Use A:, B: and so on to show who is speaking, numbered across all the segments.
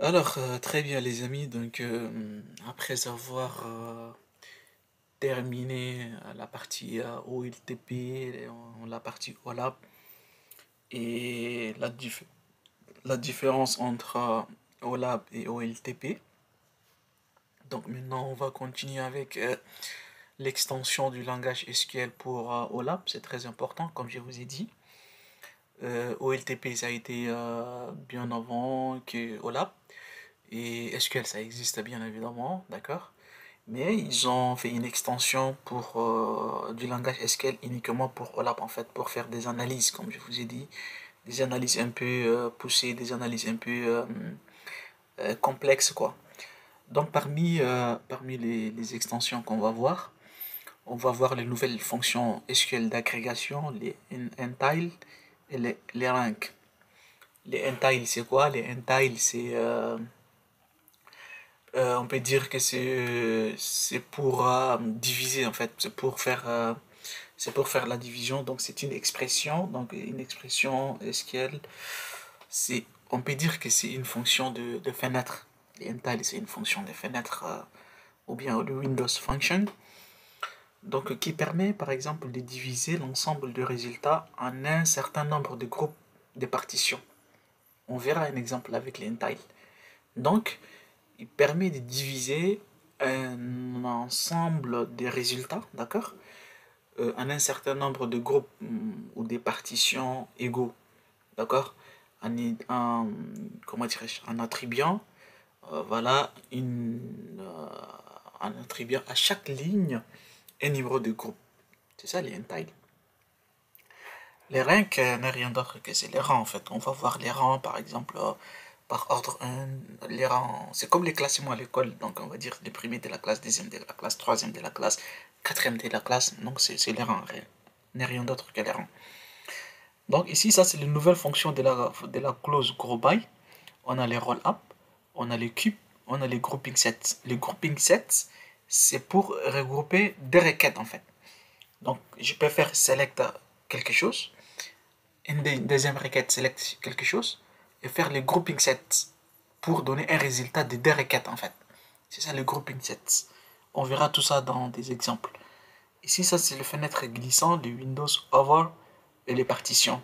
A: Alors, très bien les amis, donc après avoir terminé la partie OLTP, la partie OLAP et la différence entre OLAP et OLTP, donc maintenant on va continuer avec l'extension du langage SQL pour OLAP, c'est très important comme je vous ai dit. OLTP ça a été bien avant que OLAP et SQL ça existe bien évidemment, d'accord? Mais ils ont fait une extension pour du langage SQL uniquement pour OLAP en fait, pour faire des analyses, comme je vous ai dit, des analyses un peu poussées, des analyses un peu complexes quoi. Donc parmi les extensions qu'on va voir, on va voir les nouvelles fonctions SQL d'agrégation, les entile et les rank. Les entile c'est quoi? Les entile c'est on peut dire que c'est pour diviser en fait, c'est pour faire la division. Donc c'est une expression, donc une expression SQL. C'est on peut dire que c'est une fonction de fenêtre. Les entile c'est une fonction de fenêtre ou bien le Windows function. Donc qui permet par exemple de diviser l'ensemble de résultats en un certain nombre de groupes de partitions. On verra un exemple avec les entile. Donc il permet de diviser un ensemble des résultats, d'accord, en un certain nombre de groupes ou des partitions égaux, d'accord, en, comment dirais-je, en attribuant, voilà, en attribuant à chaque ligne un numéro de groupe. C'est ça les entiles. Les ranks n'est rien d'autre que c'est les rangs en fait. On va voir les rangs par exemple par ordre 1, les rangs, c'est comme les classements à l'école, donc on va dire les premiers de la classe, deuxième de la classe, troisième de la classe, quatrième de la classe, donc c'est les rangs, n'est rien d'autre que les rangs. Donc ici, ça c'est les nouvelles fonctions de la clause group by. On a les roll-up, on a les cubes, on a les grouping sets. Les grouping sets, c'est pour regrouper des requêtes en fait. Donc je peux faire select quelque chose, une deuxième requête select quelque chose, et faire les grouping sets pour donner un résultat de deux requêtes en fait. C'est ça le grouping sets. On verra tout ça dans des exemples. Ici, ça c'est le fenêtre glissant de Windows Over et les partitions.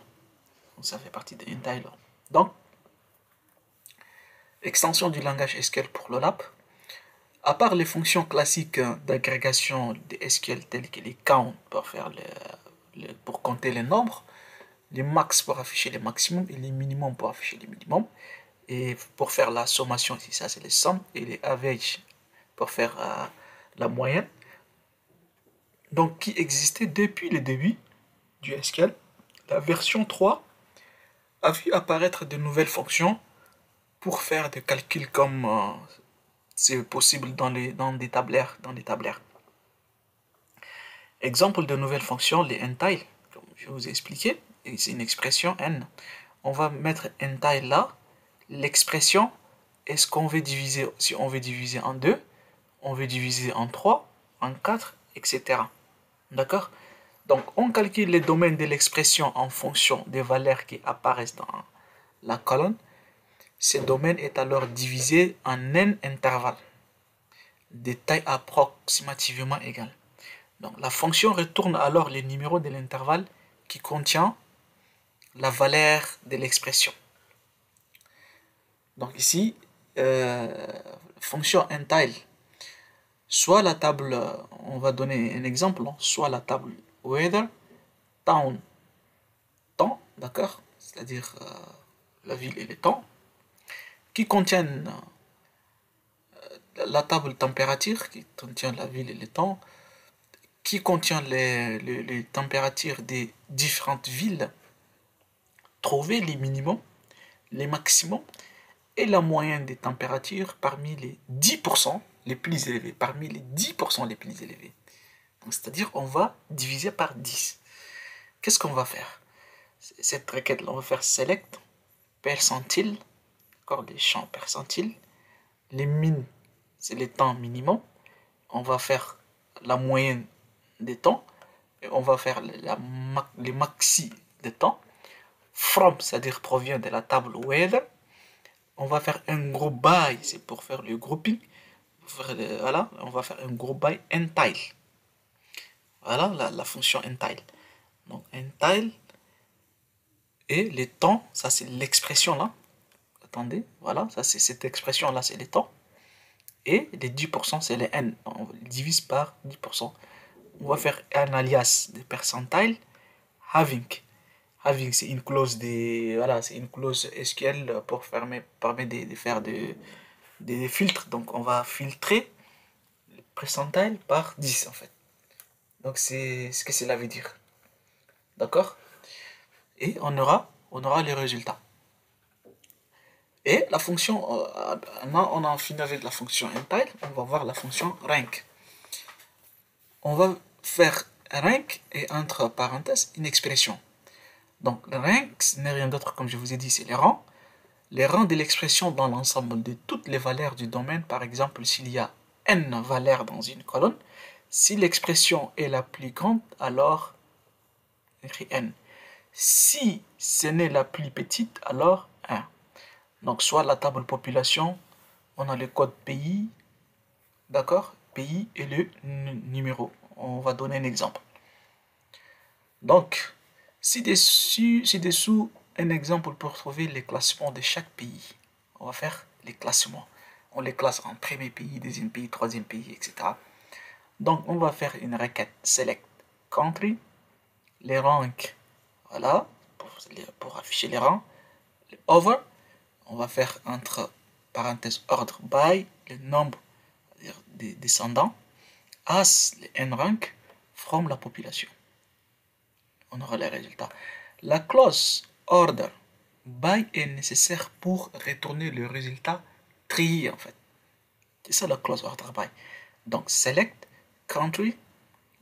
A: Donc, ça fait partie de Intel. Donc, extension du langage SQL pour l'OLAP. À part les fonctions classiques d'agrégation de SQL telles que les count pour, pour compter les nombres, les max pour afficher les maximums et les minimums pour afficher les minimums. Et pour faire la sommation, ici, ça c'est les sommes et les average pour faire la moyenne. Donc, qui existait depuis le début du SQL. La version 3 a vu apparaître de nouvelles fonctions pour faire des calculs comme c'est possible dans des tablaires, dans des tablaires. Exemple de nouvelles fonctions, les entile, comme je vous ai expliqué, c'est une expression n. On va mettre entile là, l'expression, est-ce qu'on veut diviser, si on veut diviser en 2, on veut diviser en 3, en 4, etc. D'accord? Donc, on calcule les domaines de l'expression en fonction des valeurs qui apparaissent dans la colonne. Ce domaine est alors divisé en n intervalles de taille approximativement égale. Donc, la fonction retourne alors les numéros de l'intervalle qui contient la valeur de l'expression. Donc ici, fonction entile, soit la table, on va donner un exemple, soit la table weather, town, temps, d'accord, c'est-à-dire la ville et le temps, qui contiennent la table température, qui contient la ville et le temps, qui contient les températures des différentes villes, trouver les minimums, les maximums et la moyenne des températures parmi les 10% les plus élevés, parmi les 10% les plus élevés. C'est-à-dire on va diviser par 10. Qu'est-ce qu'on va faire? Cette requête-là, on va faire select percentile, encore les champs percentile, les min, c'est les temps minimum, on va faire la moyenne des temps, et on va faire les maxi des temps, from, c'est-à-dire provient de la table weather, on va faire un group by, c'est pour faire le grouping. Voilà, on va faire un group by entile. Voilà la fonction entile. Donc entile et les temps, ça c'est l'expression là. Attendez, voilà, ça c'est cette expression là, c'est les temps. Et les 10% c'est les n. On divise par 10%. On va faire un alias de percentile having. Having c'est une clause voilà, c'est une clause SQL pour permettre de faire des filtres. Donc on va filtrer le percentile par 10 en fait. Donc c'est ce que cela veut dire. D'accord? Et on aura les résultats. Et la fonction, maintenant on a fini avec la fonction entile, on va voir la fonction rank. On va faire rank et entre parenthèses une expression. Donc rank ce n'est rien d'autre, comme je vous ai dit, c'est les rangs. Les rangs de l'expression dans l'ensemble de toutes les valeurs du domaine. Par exemple, s'il y a n valeurs dans une colonne, si l'expression est la plus grande, alors écrit n. Si ce n'est la plus petite, alors 1. Donc soit la table population, on a le code pays, d'accord, pays et le numéro. On va donner un exemple. Donc, ci-dessous un exemple pour trouver les classements de chaque pays. On va faire les classements. On les classe en premier pays, deuxième pays, troisième pays, etc. Donc, on va faire une requête select country, les ranks, voilà, pour afficher les rangs. Over, on va faire entre parenthèses ordre by, le nombre des descendants, as, les n rank, from la population. On aura les résultats. La clause order by est nécessaire pour retourner le résultat trié en fait. C'est ça la clause order by. Donc select country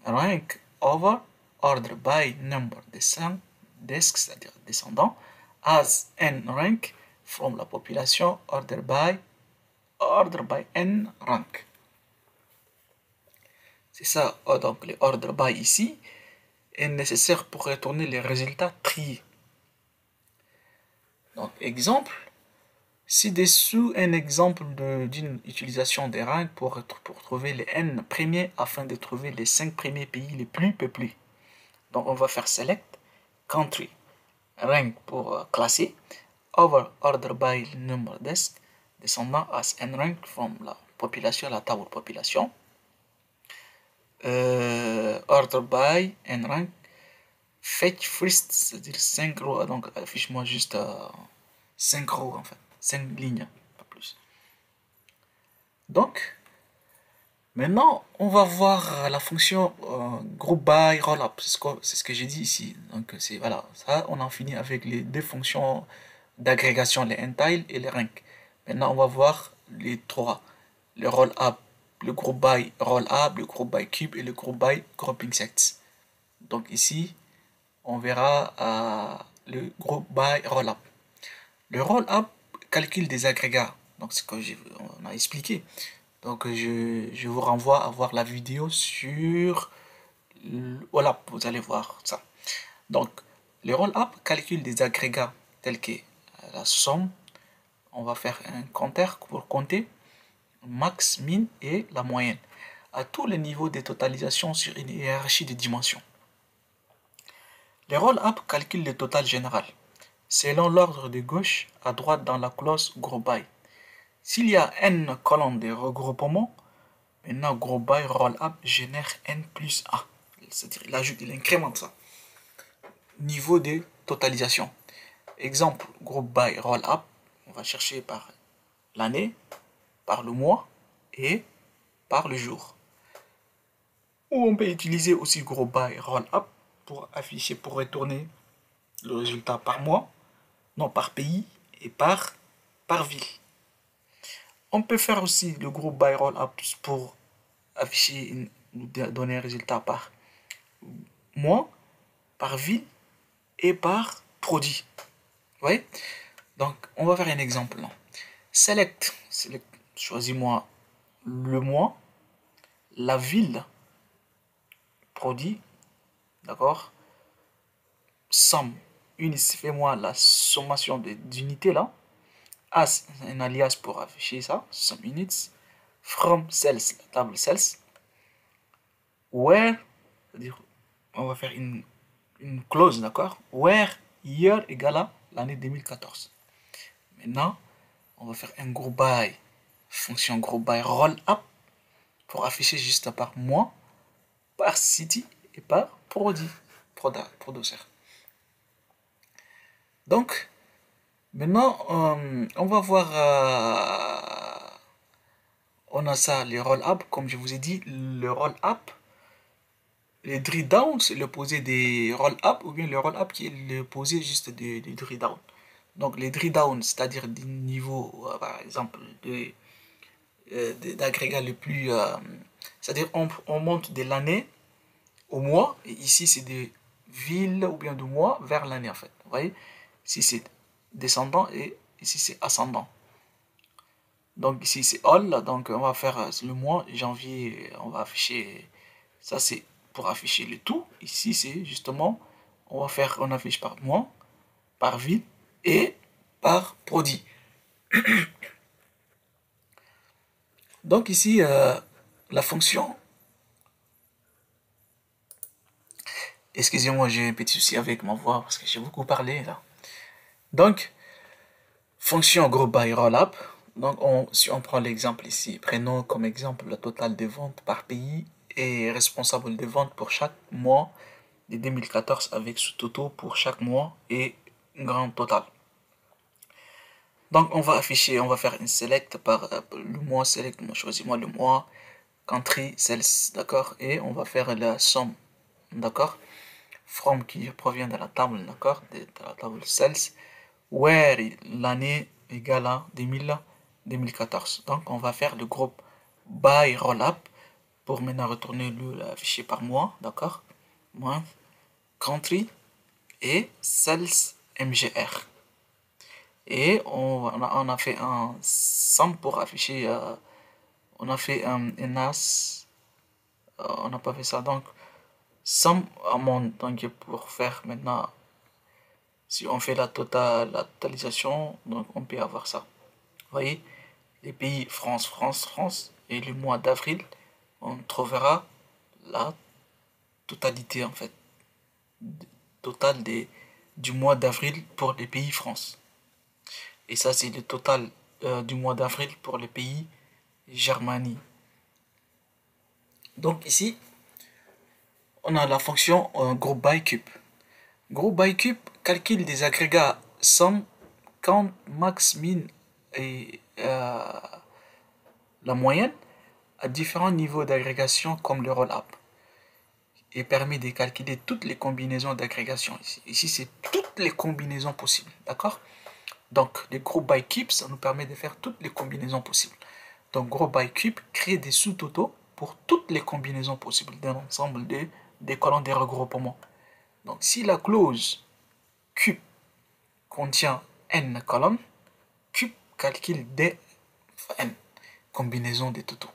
A: rank over order by number desk, c'est-à-dire descendants, as n rank from la population order by n rank. C'est ça, donc le order by ici est nécessaire pour retourner les résultats triés. Donc exemple, ci-dessous un exemple d'une utilisation des ranks pour trouver les n premiers afin de trouver les 5 premiers pays les plus peuplés. Donc on va faire select country rank pour classer over order by number desk descendant as n rank from la population, la table population. Order by n rank fetch first, c'est-à-dire 5 rows, donc affiche-moi juste 5 rows en fait, 5 lignes, pas plus. Donc, maintenant, on va voir la fonction group by rollup, c'est ce que j'ai dit ici. Donc, c'est voilà, ça, on en finit avec les deux fonctions d'agrégation, les entile et les rank. Maintenant, on va voir les trois, le rollup, le group by rollup, le group by cube et le group by grouping sets. Donc ici, on verra le group by rollup. Le rollup calcule des agrégats, donc ce qu'on a expliqué. Donc je vous renvoie à voir la vidéo sur rollup, vous allez voir ça. Donc le rollup calcule des agrégats tels que la somme, on va faire un compteur pour compter max, min et la moyenne à tous les niveaux de totalisation sur une hiérarchie de dimensions. Les roll-up calculent le total général, selon l'ordre de gauche à droite dans la clause group by. S'il y a n colonnes de regroupement, maintenant group by roll-up génère n plus 1. C'est-à-dire il ajoute, il incrémente ça. Niveau de totalisation. Exemple, group by roll-up, on va chercher par l'année, par le mois et par le jour. Ou on peut utiliser aussi group by roll-up pour afficher, pour retourner le résultat par mois, non par pays et par ville. On peut faire aussi le groupe by roll-up pour afficher, donner un résultat par mois, par ville et par produit. Vous voyez? Donc, on va faire un exemple là. Select, choisis-moi le mois, la ville, produit, d'accord? Somme, fais-moi la sommation d'unités là, as un alias pour afficher ça, some units, from cells, la table cells, where, c'est-à-dire on va faire une clause, d'accord, where year égale à l'année 2014. Maintenant, on va faire un group by, fonction group by roll up, pour afficher juste par mois, par city et par producer. Donc, maintenant, on va voir, on a ça, les roll-up, comme je vous ai dit, le roll-up, les drill down, c'est l'opposé des roll-up, ou bien le roll-up qui est l'opposé juste des drill down. Donc, les drill down, c'est-à-dire des niveaux, par exemple, d'agrégat le plus, c'est-à-dire on monte de l'année au mois, et ici c'est de ville ou bien de mois vers l'année en fait. Vous voyez, ici c'est descendant et ici c'est ascendant. Donc ici c'est all, donc on va faire le mois janvier, on va afficher, ça c'est pour afficher le tout. Ici c'est justement, on affiche par mois, par ville et par produit. Donc ici la fonction, excusez-moi j'ai un petit souci avec ma voix parce que j'ai beaucoup parlé là. Donc fonction group by rollup. Donc, si on prend l'exemple ici, prenons comme exemple le total des ventes par pays et responsable des ventes pour chaque mois de 2014 avec sous-toto pour chaque mois et grand total. Donc, on va afficher, on va faire une select par le mois select, choisis-moi le mois, country, sales, d'accord, et on va faire la somme, d'accord, from qui provient de la table, d'accord, de la table sales, where l'année égale à 2014. Donc on va faire le groupe by rollup pour maintenant retourner le fichier par mois, d'accord, moins country et sales mgr. Et on a fait un sum pour afficher, on a fait un as, on n'a pas fait ça, donc sum amount, donc pour faire maintenant, si on fait la totalisation, donc on peut avoir ça. Vous voyez, les pays France, France, France, et le mois d'avril, on trouvera la totalité en fait, total du mois d'avril pour les pays France. Et ça c'est le total du mois d'avril pour les pays Germanie. Donc ici, on a la fonction group by cube. Group by cube calcule des agrégats somme, count, max, min et la moyenne à différents niveaux d'agrégation comme le roll-up et permet de calculer toutes les combinaisons d'agrégation ici. Ici, c'est toutes les combinaisons possibles, d'accord? Donc, le group by cube, ça nous permet de faire toutes les combinaisons possibles. Donc, group by cube crée des sous-totaux pour toutes les combinaisons possibles d'un ensemble des colonnes de regroupement. Donc, si la clause cube contient n colonnes, cube calcule des n combinaisons des totaux.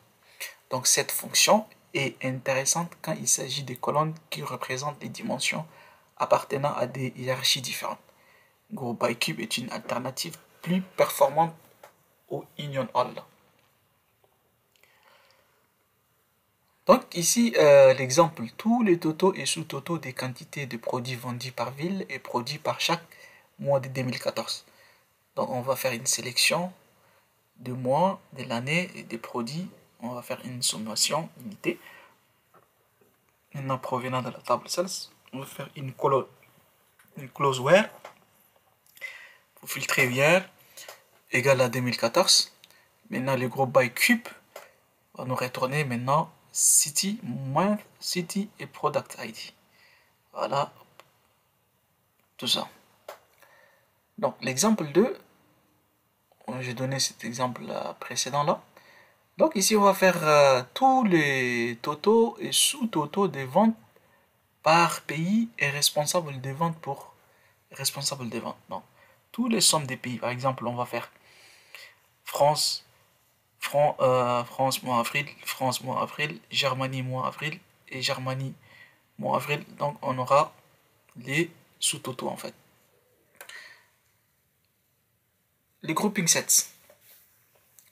A: Donc cette fonction est intéressante quand il s'agit des colonnes qui représentent les dimensions appartenant à des hiérarchies différentes. Group by cube est une alternative plus performante au union all. Donc ici l'exemple, tous les totaux et sous-totaux des quantités de produits vendus par ville et produits par chaque mois de 2014. Donc on va faire une sélection de mois, de l'année et des produits. On va faire une sommation unité. Maintenant provenant de la table sales, on va faire une close where pour filtrer hier égale à 2014. Maintenant le groupe by cube va nous retourner maintenant city, moins city et product ID. Voilà tout ça. Donc l'exemple 2, j'ai donné cet exemple précédent là. Donc ici on va faire tous les totaux et sous-totaux des ventes par pays et responsable des ventes pour responsable des ventes. Donc tous les sommes des pays. Par exemple, on va faire France, France mois avril, Germanie mois avril et Germanie mois avril. Donc on aura les sous-totaux en fait. Les grouping sets.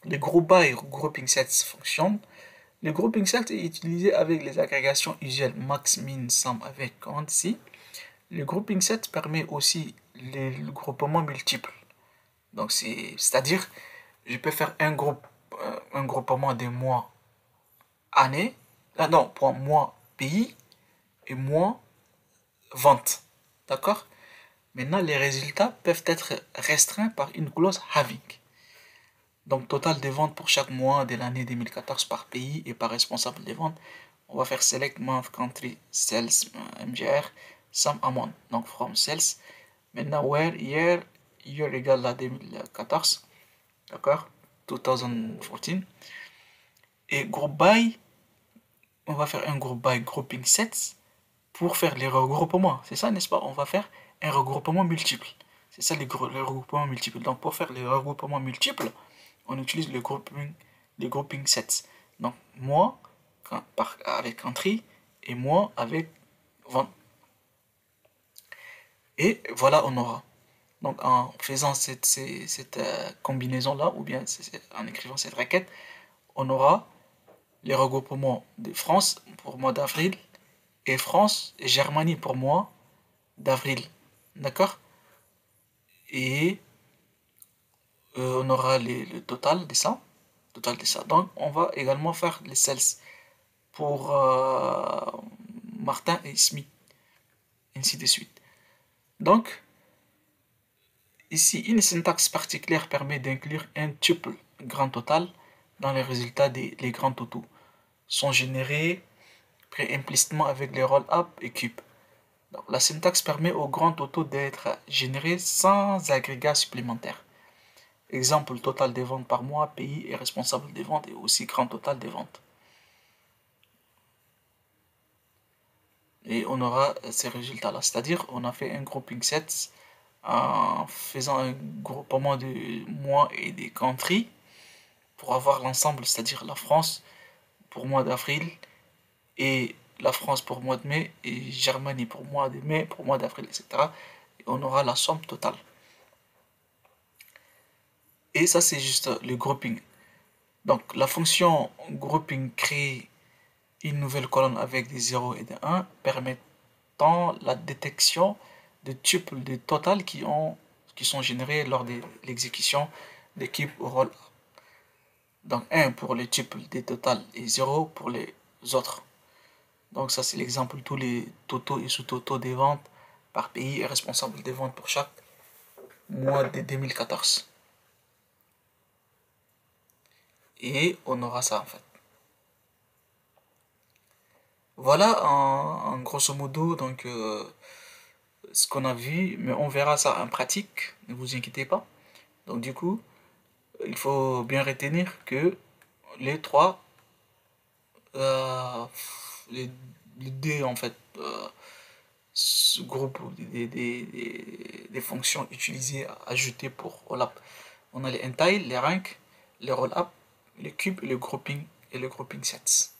A: Les group by grouping sets fonctionnent. Le grouping set est utilisé avec les agrégations usuelles max, min, sum avec count ici. Le grouping set permet aussi le groupement multiple. Donc c'est-à-dire, je peux faire un groupement des mois année, non, pour mois pays et mois vente. D'accord? Maintenant, les résultats peuvent être restreints par une clause having. Donc, total des ventes pour chaque mois de l'année 2014 par pays et par responsable des ventes. On va faire select month country sales MGR sum amount. Donc, from sales. Maintenant, where year égale à 2014. D'accord? 2014. Et group by, on va faire un group by grouping sets pour faire les regroupements. C'est ça, n'est-ce pas? On va faire un regroupement multiple. C'est ça les regroupements multiples. Donc, pour faire les regroupements multiples, on utilise les grouping sets. Donc, moi avec country et moi avec vente. Et voilà, on aura. Donc, en faisant cette combinaison-là, ou bien en écrivant cette requête, on aura les regroupements de France pour mois d'avril et France et Germanie pour mois d'avril. D'accord? Et on aura le total de ça. Total de ça. Donc, on va également faire les sales pour Martin et Smith, ainsi de suite. Donc, ici, une syntaxe particulière permet d'inclure un tuple grand total dans les résultats des les grands totaux. Sont générés implicitement avec les roll-up et cube. Donc, la syntaxe permet aux grands totaux d'être générés sans agrégat supplémentaire. Exemple, total des ventes par mois, pays et responsable des ventes et aussi grand total des ventes. Et on aura ces résultats-là. C'est-à-dire, on a fait un grouping set en faisant un groupement de mois et des countries pour avoir l'ensemble, c'est-à-dire la France pour mois d'avril et la France pour mois de mai et Germanie pour mois de mai, pour mois d'avril, etc. Et on aura la somme totale. Et ça, c'est juste le grouping. Donc, la fonction grouping crée une nouvelle colonne avec des 0 et des 1 permettant la détection de tuples de total qui sont générés lors de l'exécution d'équipe au roll. Donc 1 pour les tuples des totales et 0 pour les autres. Donc ça c'est l'exemple de tous les totaux et sous-totaux des ventes par pays et responsable des ventes pour chaque mois de 2014. Et on aura ça en fait. Voilà en grosso modo donc ce qu'on a vu, mais on verra ça en pratique, ne vous inquiétez pas. Donc du coup, il faut bien retenir que les trois, euh, les, les deux en fait, groupes des fonctions utilisées, ajoutées pour roll-up. On a les entile, les rank, les roll-up, les cubes, et le grouping sets.